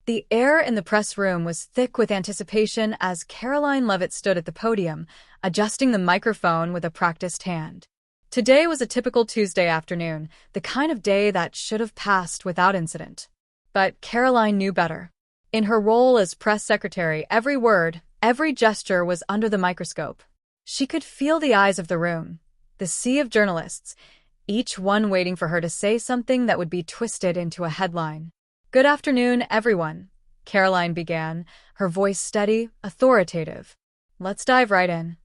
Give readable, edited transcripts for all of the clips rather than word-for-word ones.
The air in the press room was thick with anticipation as Karoline Leavitt stood at the podium, adjusting the microphone with a practiced hand. Today was a typical Tuesday afternoon, the kind of day that should have passed without incident. But Karoline knew better. In her role as press secretary, every word, every gesture was under the microscope. She could feel the eyes of the room, the sea of journalists, each one waiting for her to say something that would be twisted into a headline. "Good afternoon, everyone," Karoline began, her voice steady, authoritative. "Let's dive right in."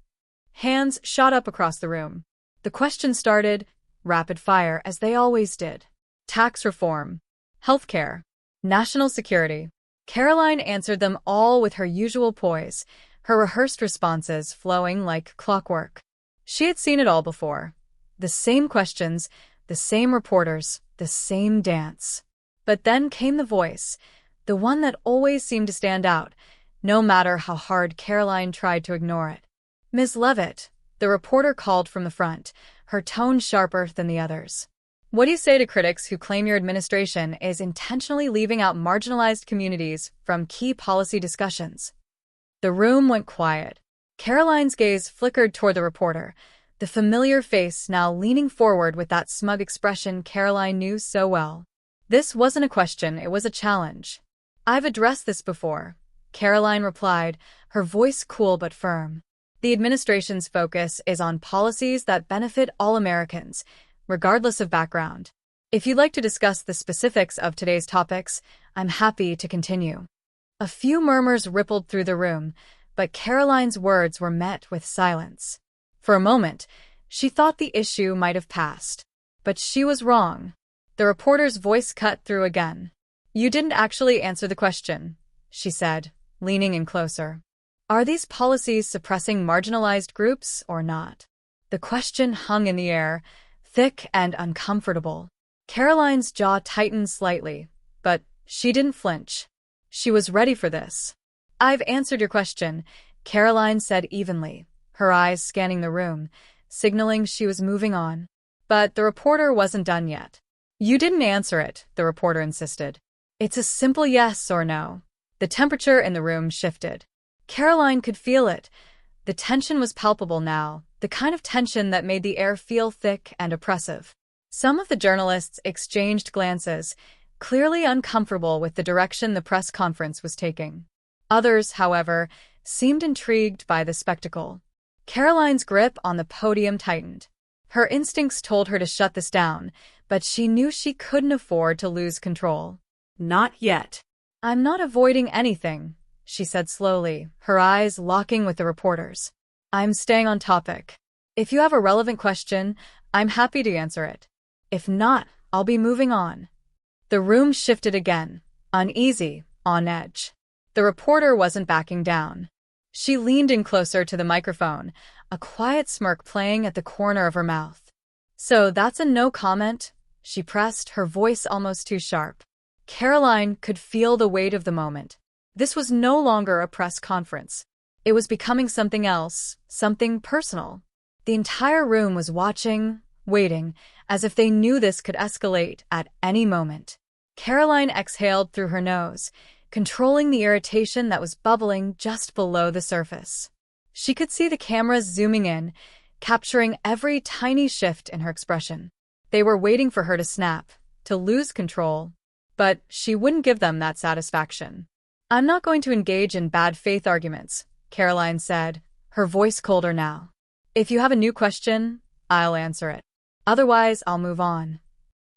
Hands shot up across the room. The questions started, rapid fire, as they always did. Tax reform, healthcare, national security. Karoline answered them all with her usual poise, her rehearsed responses flowing like clockwork. She had seen it all before. The same questions, the same reporters, the same dance. But then came the voice, the one that always seemed to stand out, no matter how hard Karoline tried to ignore it. "Ms. Leavitt," the reporter called from the front, her tone sharper than the others. "What do you say to critics who claim your administration is intentionally leaving out marginalized communities from key policy discussions?" The room went quiet. Karoline's gaze flickered toward the reporter, the familiar face now leaning forward with that smug expression Karoline knew so well. This wasn't a question, it was a challenge. "I've addressed this before," Karoline replied, her voice cool but firm. "The administration's focus is on policies that benefit all Americans, regardless of background. If you'd like to discuss the specifics of today's topics, I'm happy to continue." A few murmurs rippled through the room, but Karoline's words were met with silence. For a moment, she thought the issue might have passed. But she was wrong. The reporter's voice cut through again. "You didn't actually answer the question," she said, leaning in closer. "Are these policies suppressing marginalized groups or not?" The question hung in the air, thick and uncomfortable. Karoline's jaw tightened slightly, but she didn't flinch. She was ready for this. "I've answered your question," Karoline said evenly, her eyes scanning the room, signaling she was moving on. But the reporter wasn't done yet. "You didn't answer it," the reporter insisted. "It's a simple yes or no." The temperature in the room shifted. Karoline could feel it. The tension was palpable now, the kind of tension that made the air feel thick and oppressive. Some of the journalists exchanged glances, clearly uncomfortable with the direction the press conference was taking. Others, however, seemed intrigued by the spectacle. Karoline's grip on the podium tightened. Her instincts told her to shut this down, but she knew she couldn't afford to lose control. "Not yet." "I'm not avoiding anything," she said slowly, her eyes locking with the reporter's. "I'm staying on topic. If you have a relevant question, I'm happy to answer it. If not, I'll be moving on." The room shifted again, uneasy, on edge. The reporter wasn't backing down. She leaned in closer to the microphone, a quiet smirk playing at the corner of her mouth. "So that's a no comment?" she pressed, her voice almost too sharp. Karoline could feel the weight of the moment. This was no longer a press conference. It was becoming something else, something personal. The entire room was watching, waiting, as if they knew this could escalate at any moment. Karoline exhaled through her nose, controlling the irritation that was bubbling just below the surface. She could see the cameras zooming in, capturing every tiny shift in her expression. They were waiting for her to snap, to lose control. But she wouldn't give them that satisfaction. "I'm not going to engage in bad faith arguments," Karoline said, her voice colder now. "If you have a new question, I'll answer it. Otherwise, I'll move on."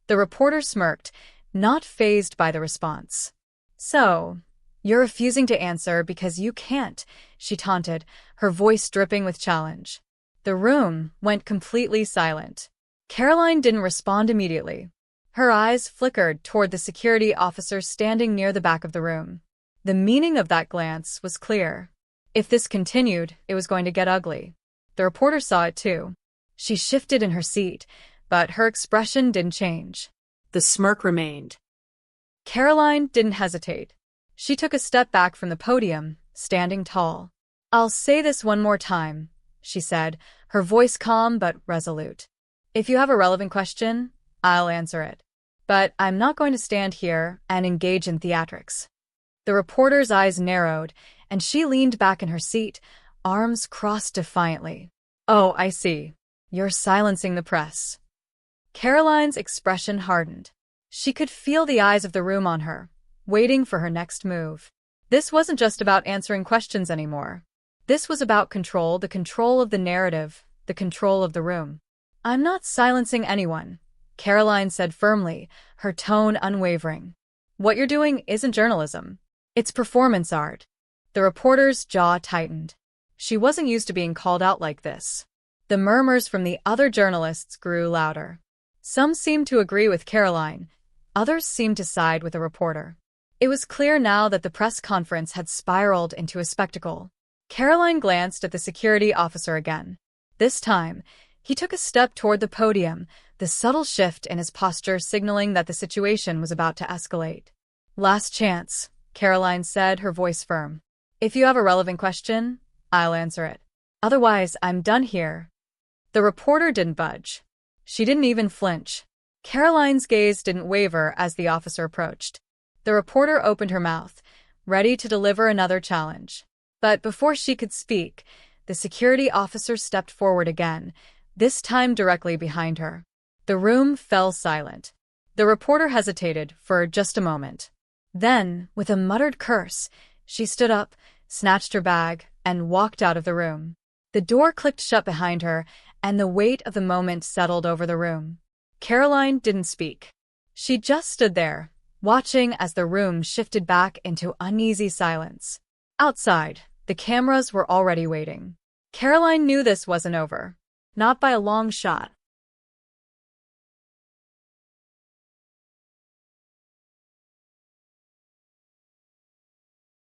The reporter smirked, not fazed by the response. "So, you're refusing to answer because you can't," she taunted, her voice dripping with challenge. The room went completely silent. Karoline didn't respond immediately. Her eyes flickered toward the security officer standing near the back of the room. The meaning of that glance was clear. If this continued, it was going to get ugly. The reporter saw it too. She shifted in her seat, but her expression didn't change. The smirk remained. Karoline didn't hesitate. She took a step back from the podium, standing tall. "I'll say this one more time," she said, her voice calm but resolute. "If you have a relevant question, I'll answer it. But I'm not going to stand here and engage in theatrics." The reporter's eyes narrowed, and she leaned back in her seat, arms crossed defiantly. "Oh, I see. You're silencing the press." Karoline's expression hardened. She could feel the eyes of the room on her, waiting for her next move. This wasn't just about answering questions anymore. This was about control, the control of the narrative, the control of the room. "I'm not silencing anyone," Karoline said firmly, her tone unwavering. "What you're doing isn't journalism. It's performance art." The reporter's jaw tightened. She wasn't used to being called out like this. The murmurs from the other journalists grew louder. Some seemed to agree with Karoline, others seemed to side with the reporter. It was clear now that the press conference had spiraled into a spectacle. Karoline glanced at the security officer again. This time, he took a step toward the podium, the subtle shift in his posture signaling that the situation was about to escalate. "Last chance," Karoline said, her voice firm. "If you have a relevant question, I'll answer it. Otherwise, I'm done here." The reporter didn't budge. She didn't even flinch. Karoline's gaze didn't waver as the officer approached. The reporter opened her mouth, ready to deliver another challenge. But before she could speak, the security officer stepped forward again, this time directly behind her. The room fell silent. The reporter hesitated for just a moment. Then, with a muttered curse, she stood up, snatched her bag, and walked out of the room. The door clicked shut behind her, and the weight of the moment settled over the room. Karoline didn't speak. She just stood there, watching as the room shifted back into uneasy silence. Outside, the cameras were already waiting. Karoline knew this wasn't over. Not by a long shot.